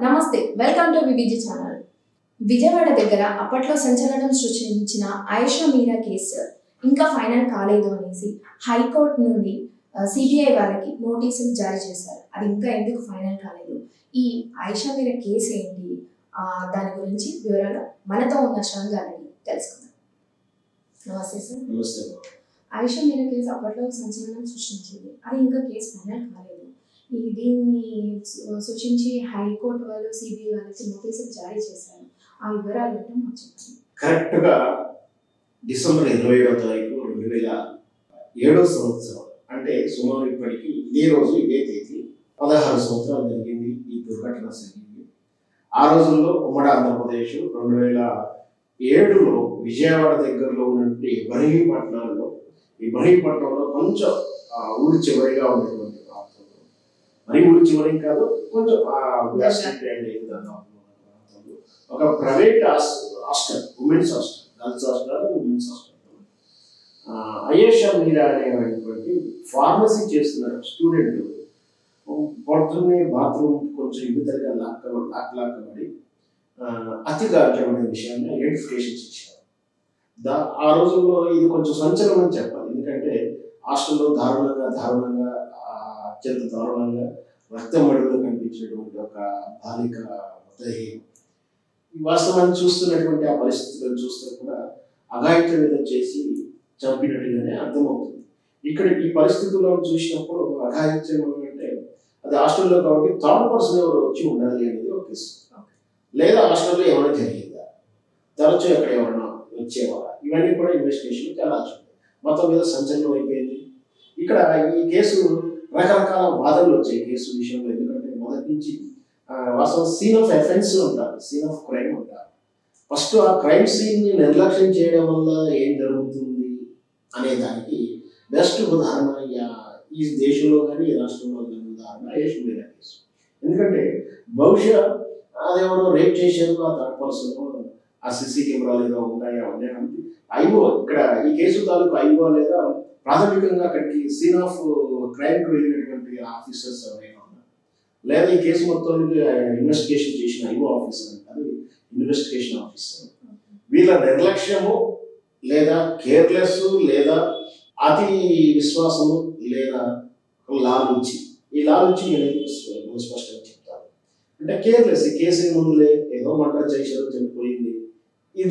నమస్తే, welcome to VBG channel. Vijayawada దగ్గర అప్పట్లో సంచలనం సృష్టించిన ఆయిషా మీరా కేసు ఇంకా ఫైనల్ కాలేదు అనేసి హైకోర్టు నుండి సిబిఐ వాళ్ళకి నోటీసులు జారీ చేశారు. అది ఇంకా ఎందుకు ఫైనల్ కాలేదు, ఈ ఆయిషా మీరా కేసు ఏంటి, దాని గురించి వివరాలు మనతో ఉన్న శ్రవణ్ తెలుసుకుందాం. నమస్తే సార్. నమస్తే. ఆయిషా మీరా కేసు అప్పట్లో సంచలనం సృష్టించింది, అది ఇంకా కేసు ఫైనల్ కాలేదు. దీన్ని సూచించి హైకోర్టు వాళ్ళు సిబిఐ వాళ్ళకి నోటీసులు జారీ చేశారు. ఆ వివరాలు ఏంటో మాకు చెప్పండి. కరెక్ట్గా డిసెంబర్ 27వ తారీఖు 2007 సంవత్సరం, అంటే సుమారు ఇప్పటికి ఇదే రోజు ఇదే తేదీ 16 సంవత్సరాలు జరిగింది ఈ దుర్ఘటన జరిగింది. ఆ రోజుల్లో ఉమ్మడి ఆంధ్రప్రదేశ్ 2007లో విజయవాడ దగ్గరలో ఉన్నటువంటి బనీపట్నంలో, ఈ బనీపట్నంలో కొంచెం ఊరి చివరిగా ఉన్నటువంటి ప్రాంతంలో, మరి ఊరి చివరి కాదు, కొంచెం ఒక private hostel, women's hostel, girls hostel, women's hostel, Ayesha Meera అనేటువంటి ఫార్మసీ చేస్తున్న స్టూడెంట్ పొద్దున్నే బాత్రూమ్ కొంచెం ఇబ్బందిగా లాక్కబడి అతిగాచమైన విషయాన్ని ఐడెంటిఫికేషన్స్ ఇచ్చారు. ఆ రోజుల్లో ఇది కొంచెం సంచలనం అని చెప్పాలి. ఎందుకంటే హాస్టల్లో దారుణంగా అత్యంత దారుణంగా రక్తమడుగులో కనిపించినటువంటి ఒక బాలిక మృతదేహం. వాస్తవాన్ని చూస్తున్నటువంటి ఆ పరిస్థితులను చూస్తే కూడా అఘాయిత్యం చేసి చంపినట్టుగానే అర్థమవుతుంది. ఇక్కడ ఈ పరిస్థితుల్లో చూసినప్పుడు అఘాయిత్యం అంటే అది హాస్టల్లో కాబట్టి థర్డ్ పర్సన్ ఎవరు వచ్చి ఉండాలి అనేది ఒక కేసు, లేదా హాస్టల్లో ఏమైనా జరిగిందా, తరచూ ఎక్కడ ఎవరైనా వచ్చేవారా, ఇవన్నీ కూడా ఇన్వెస్టిగేషన్ వెళ్ళాల్సి ఉంది. మొత్తం మీద సంచలనం అయిపోయింది. ఇక్కడ ఈ కేసు రకరకాల వాదనలు వచ్చాయి కేసు విషయంలో. ఎందుకంటే మొదటి నుంచి వాస్తవం సీన్ ఆఫ్ ఎఫెన్స్ ఉంటారు, సీన్ ఆఫ్ క్రైమ్ ఉంటారు. ఫస్ట్ ఆ క్రైమ్ సీన్ని నిర్లక్ష్యం చేయడం వల్ల ఏం జరుగుతుంది అనే దానికి బెస్ట్ ఉదాహరణ ఈ దేశంలో కానీ ఈ రాష్ట్రంలో కానీ ఉదాహరణ ఆయిషా మీరా కేసు. ఎందుకంటే బహుశా అదేవరో రేప్ చేశారు, ఆ థర్డ్ పర్సన్, ఆ సిసి కెమెరాలు ఏదో ఉంటాయి, అవన్నీ ఐఓ ఇక్కడ ఈ కేసు తాలూకు ఐఓ లేదా ప్రాథమికంగా అక్కడికి సీన్ ఆఫ్ క్రైమ్కి వెళ్ళినటువంటి ఆఫీసర్స్ ఎవరైనా ఉన్నారు, లేదా ఈ కేసు మొత్తానికి ఇన్వెస్టిగేషన్ చేసిన ఐఓ ఆఫీసర్ అంటారు, ఇన్వెస్టిగేషన్ ఆఫీసర్, వీళ్ళ నిర్లక్ష్యము లేదా కేర్లెస్ లేదా అతి విశ్వాసము లేదా లాలుచి, ఈ లాలుచి నేను స్పష్టంగా చెప్తాను. అంటే కేర్లెస్, ఈ కేసు ముందులే ఏదో మర్డర్ చేశారు, చనిపోయింది, ఈ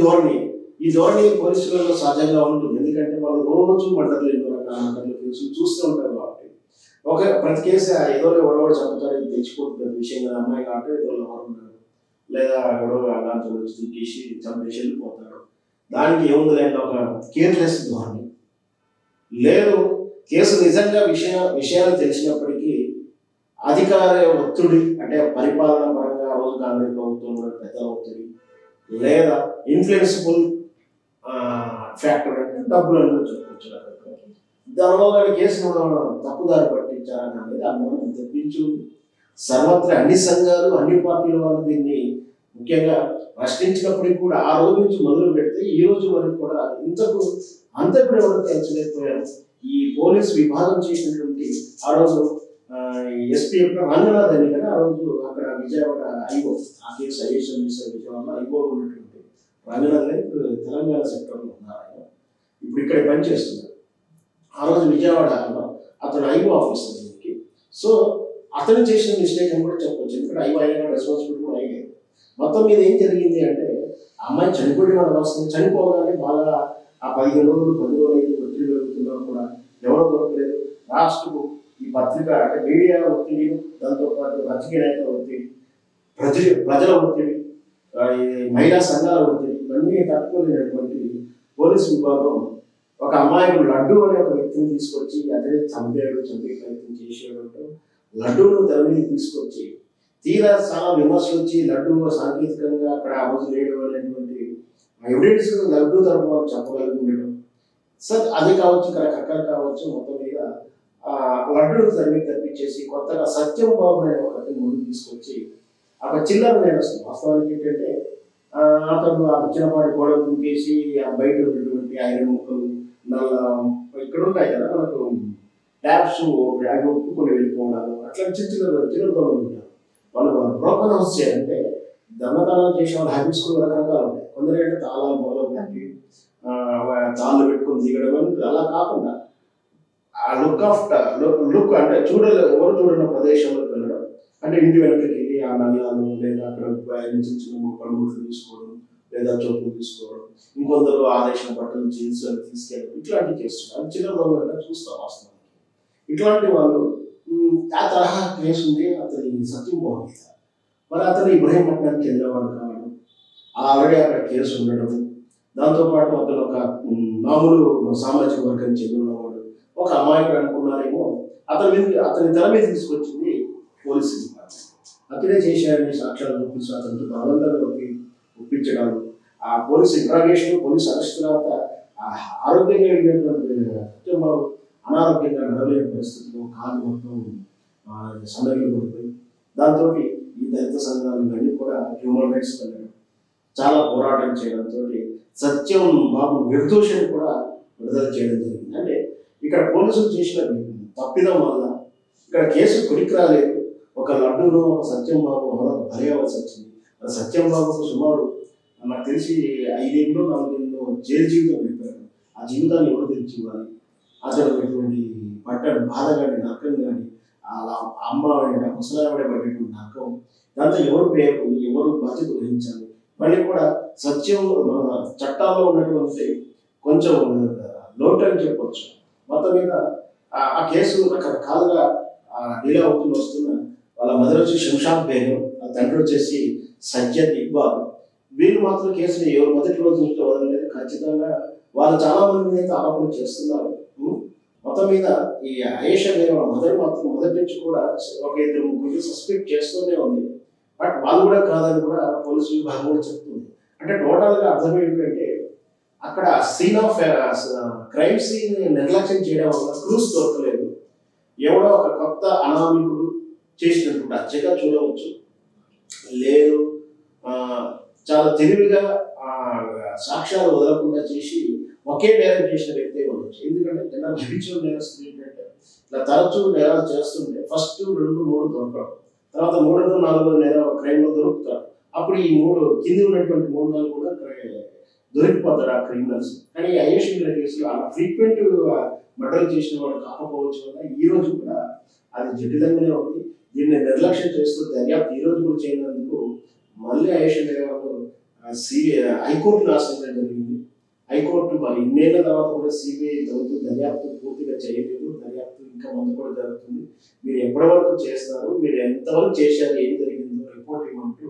ధోరణి పోలీసులలో సహజంగా ఉంటుంది. ఎందుకంటే వాళ్ళు రోజు మర్డర్లు, ఎన్నో రకాల మర్డర్లు కేసులు చూస్తూ ఉంటారు కాబట్టి ప్రతి కేసు ఏదో ఎవడో చంపుతారు, ఇది తెలిసిపోతుంది విషయం కదా. అమ్మాయి కాబట్టి ఏదో ఎవరు ఉంటారు, లేదా ఎవడో అలాంటి వచ్చి తీసి చంపేసి వెళ్ళిపోతారు, దానికి ఏముంది లేక ఒక కేర్లెస్ ధోరణి. లేదు, కేసు నిజంగా విషయాలు తెలిసినప్పటికీ అధికార ఒత్తిడి, అంటే పరిపాలన పరంగా ఆ రోజు కాంగ్రెస్ ప్రభుత్వం పెద్ద ఒత్తిడి, లేదా ఇన్ఫ్లుయెన్సిబుల్ ఫ్యాక్టర్ అంటే డబ్బులు అని చెప్పవచ్చు. దానివల్ల కేసును తప్పుదారి పట్టించారని అనేది అనుమానం తెప్పించు. సర్వత్రా అన్ని సంఘాలు, అన్ని పార్టీల వాళ్ళు దీన్ని ముఖ్యంగా ప్రశ్నించినప్పటికీ కూడా ఆ రోజు నుంచి మొదలు పెడితే ఈ రోజు వరకు కూడా అంతకుడు ఎవరు తెలుసలేకపోయారు. ఈ పోలీస్ విభాగం చేసినటువంటి ఆ రోజు ఎస్పీ రంగనాథ్ అని కానీ ఆ రోజు అక్కడ విజయవాడ ఐఓ, ఆ కేసు ఆయిషా మీరా విజయవాడ ఐఓ ఉన్నటువంటి రంగనాథ్ గారు తెలంగాణ సెక్టర్లో ఉన్నారు. ఆయన ఇప్పుడు ఇక్కడ పనిచేస్తున్నారు. ఆ రోజు విజయవాడలో అతను ఐఓ ఆఫీసర్ దీనికి. సో అతను చేసిన మిస్టేక్ అని కూడా చెప్పవచ్చు. ఎందుకంటే ఐఓ అయినా రెస్పాన్సిబిలిటీ కూడా అయ్యాయి. మొత్తం మీద ఏం జరిగింది అంటే అమ్మాయి చనిపోయిన వాళ్ళ వస్తుంది, చనిపోగానే బాగా ఆ 15 రోజులు 10 రోజులు అయితే ఒత్తిడి పెరుగుతున్నా కూడా ఎవరో దొరకలేదు. రాష్ట్రకు ఈ పత్రిక అంటే మీడియా ఒత్తిడి, దాంతోపాటు రాజకీయ నాయకుల ఒత్తిడి, ప్రజల ఒత్తిడి, మహిళా సంఘాల ఒత్తిడి, ఇవన్నీ తట్టుకోలేనటువంటి పోలీస్ విభాగం ఒక అమ్మాయికి లడ్డు అనే ఒక వ్యక్తిని తీసుకొచ్చి అతనే చంపే ప్రయత్నం చేసేవాడు. లడ్డూను తెర మీద తీసుకొచ్చి తీరా చాలా విమర్శలు వచ్చి లడ్డు సాంకేతికంగా అక్కడ ఆ రోజు లేడు అనేటువంటి ఎవిడెన్స్ లడ్డు తరపు వాళ్ళు చెప్పగలుగుతుండడం. సార్ అది కావచ్చు, ఇక్కడ కక్కలు కావచ్చు, మొత్తం మీద లడ్డూను తెర మీద తప్పించేసి కొత్తగా సత్యం బాబు అనే ఒక ముందు తీసుకొచ్చి అక్కడ చిల్లర నేరస్తుంది. వాస్తవానికి ఏంటంటే అతను ఆ చిన్నపాటి గోడ దుంకేసి ఆ బయట ఉన్నటువంటి ఐరన్ ముక్కలు ఇక్కడ ఉంటాయి కదా మనకు ట్యాప్స్, అవి ఒప్పుకొని వెళ్ళిపోవడాలు, అట్లా చిన్న చిన్న ఉంటారు. వాళ్ళు బ్రోకన్ హౌస్ చేయాలంటే దొంగతనాలు చేసే వాళ్ళ హ్యాబిట్స్ కూడా రకరకాలు ఉంటాయి. కొందరు ఏంటంటే తాళాలు బోలో పెట్టి తాళ్ళు పెట్టుకొని దిగడం అని అలా కాకుండా ఆ లుక్ అంటే ఎవరు చూడని ప్రదేశంలోకి వెళ్ళడం, అంటే ఇంటి వెనకకి వెళ్ళి ఆ నల్లాలు లేదా అక్కడ చిన్న చిన్న పనులు తీసుకోవడం లేదా చొప్పులు తీసుకోవడం, ఇంకొందరు ఆదేశం బట్టలు జీన్స్ తీసుకెళ్ళడం, ఇట్లాంటివి చేస్తున్నారు. అది చిన్న దొంగ చూస్తాం వాస్తవానికి. ఇట్లాంటి వాళ్ళు ఆ తరహా కేసు ఉంది అతని సత్యం మోహన్ మీద. మరి అతను ఇబ్రహీంపట్నానికి చెందినవాడు కావడం, ఆల్రెడీ అక్కడ కేసు ఉండడం, దాంతోపాటు అతను ఒక మామూలు సామాజిక వర్గానికి చెందినవాడు, ఒక అమాయకుడు అనుకున్నారేమో. అతని తెర మీద తీసుకొచ్చింది పోలీసు డిపార్ట్మెంట్. అతనే చేశారని సాక్ష్యాలు చూపిస్తూ అతనికి బలవంతంగా ఒప్పించడం, ఆ పోలీసు ఇంట్రాగేషన్, పోలీసు అరెస్ట్ తర్వాత ఆరోగ్యంగా వెళ్ళినటువంటి సత్యంబాబు అనారోగ్యంగా నడవలేని పరిస్థితుల్లో కాలు మొత్తం సన్నగిలు పడిపోయి, దాంతో ఈ దళిత సంఘాలు ఇవన్నీ కూడా హ్యూమన్ రైట్స్ వెళ్ళడం, చాలా పోరాటం చేయడంతో సత్యం బాబు నిర్దోషాన్ని కూడా విడుదల చేయడం జరిగింది. అంటే ఇక్కడ పోలీసులు చేసిన తప్పిదం వల్ల ఇక్కడ కేసు కొలికి రాలేదు. ఒక లడ్డూను ఒక సత్యం బాబు బలి అవ్వాల్సి వచ్చింది. సత్యం బాబుకు సుమారు నాకు తెలిసి 5 ఏళ్ళు 4 ఏళ్ళు జైలు జీవితం గడిపారు. ఆ జీవితాన్ని ఎవరు తెచ్చి ఇవ్వాలి? అతను పడ్డాడు బాధ కానీ నరకం కానీ అలా అమ్మ ముసలావిడ పడేటువంటి నరకం, దాంతో ఎవరు ఎవరు బాధ్యత వహించాలి? మళ్ళీ కూడా సత్యం చట్టాల్లో ఉన్నటువంటి కొంచెం లోటు అని చెప్పవచ్చు. మొత్తం మీద ఆ కేసు రకరకాలుగా డీల్ అవుతూ వస్తున్న వాళ్ళ మదర్ వచ్చి శంషాద్ బేగం, ఆ తండ్రి వచ్చేసి సజ్జద్ ఇక్బాల్, వీళ్ళు మాత్రం కేసుని ఎవరు మొదటి రోజు నుంచి వదలలేదు. ఖచ్చితంగా వాళ్ళు చాలా మంది మీద ఆరోపణలు చేస్తున్నారు. మొత్తం మీద ఈ ఆయేషా బేగం మదర్ మాత్రం మొదటి నుంచి కూడా ఒక 2-3 సస్పెక్ట్ చేస్తూనే ఉంది. బట్ వాళ్ళు కూడా కాదని కూడా పోలీసు విభాగం కూడా చెప్తుంది. అంటే టోటల్గా అర్థం ఏంటంటే అక్కడ సీన్ ఆఫ్ క్రైమ్ సీన్ నిర్లక్ష్యం చేయడం వల్ల క్లూస్ దొరకలేదు. ఎవడో ఒక కొత్త అనామికుడు చేసినటువంటి హత్యగా చూడవచ్చు, లేదు చాలా తెలివిగా సాక్ష్యాలు వదలకుండా చేసి ఒకే నేరం చేసిన వ్యక్తి ఉండొచ్చు. ఎందుకంటే జనరల్ హ్యాబిచువల్ నేరస్తులు ఏంటంటే ఇలా తరచూ నేరాలు చేస్తుంటే ఫస్ట్ 2-3 దొరకడం, తర్వాత 3-4 నేరం క్రైమ్లో దొరుకుతారు. అప్పుడు ఈ 3 కింది ఉన్నటువంటి 3-4 కూడా దొరికిపోతాడు ఆ క్రిమినల్స్. కానీ ఆయేషా మీరా కేసులో అలా ఫ్రీక్వెంట్ మర్డర్ చేసిన వాడు కాకపోవచ్చు వల్ల ఈ రోజు కూడా అది జటిలంగానే ఉంది. దీన్ని నిర్లక్ష్యం చేస్తూ దర్యాప్తు ఈ రోజు కూడా చేయనందుకు మళ్ళీ ఆయేషా మీరా హైకోర్టును ఆశ్రయించడం జరిగింది. హైకోర్టు మరి ఇన్నేళ్ల తర్వాత కూడా సిబిఐ దర్యాప్తు పూర్తిగా చేయలేదు. దర్యాప్తు ఇంకా ముందు కూడా జరుగుతుంది. మీరు ఎప్పటి వరకు చేస్తారు, మీరు ఎంతవరకు చేశారు, ఏం జరిగిందో రిపోర్ట్ ఇవ్వమంటూ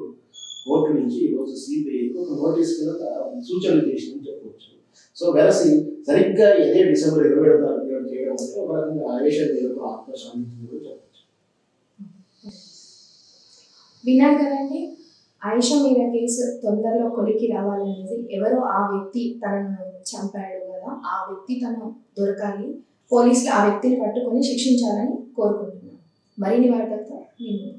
కోర్టు నుంచి ఈరోజు సిబిఐకి ఒక నోటీస్ కింద సూచనలు చేసిందని చెప్పవచ్చు. సో వెరసి సరిగ్గా ఇదే డిసెంబర్ 27వ తారీఖు చేయడం అంటే ఒక రకంగా ఆయేషా మీరాకు ఆత్మశాంతి కూడా చెప్పచ్చు. విన్నారు కదండి, ఆయేషా మీరా కేసు తొందరలో కొలికి రావాలనేది, ఎవరో ఆ వ్యక్తి తనను చంపాడు కదా, ఆ వ్యక్తి తను దొరకాలి, పోలీసులు ఆ వ్యక్తిని పట్టుకొని శిక్షించాలని కోరుకుంటున్నాను. మరిన్ని వార్తలతో నేను